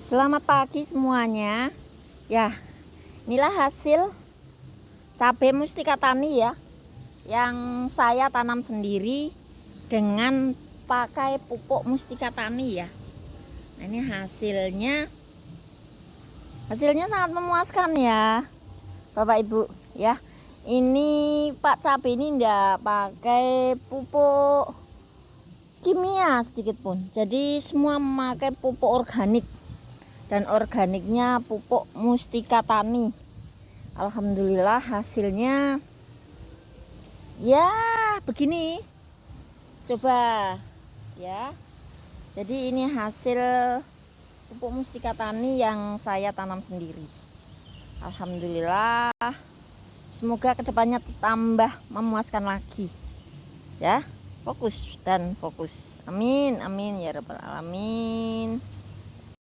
Selamat pagi semuanya. Ya, inilah hasil cabai Mustika Tani ya, yang saya tanam sendiri dengan pakai pupuk Mustika Tani ya. Nah, ini hasilnya sangat memuaskan ya, Bapak Ibu ya. Ini Pak cabai ini enggak pakai pupuk kimia sedikit pun. Jadi semua memakai pupuk organik. Dan organiknya pupuk Mustika Tani. Alhamdulillah hasilnya ya begini. Coba ya. Jadi ini hasil pupuk Mustika Tani yang saya tanam sendiri. Alhamdulillah. Semoga kedepannya tambah memuaskan lagi. Ya, fokus dan fokus. Amin, amin ya rabbal alamin.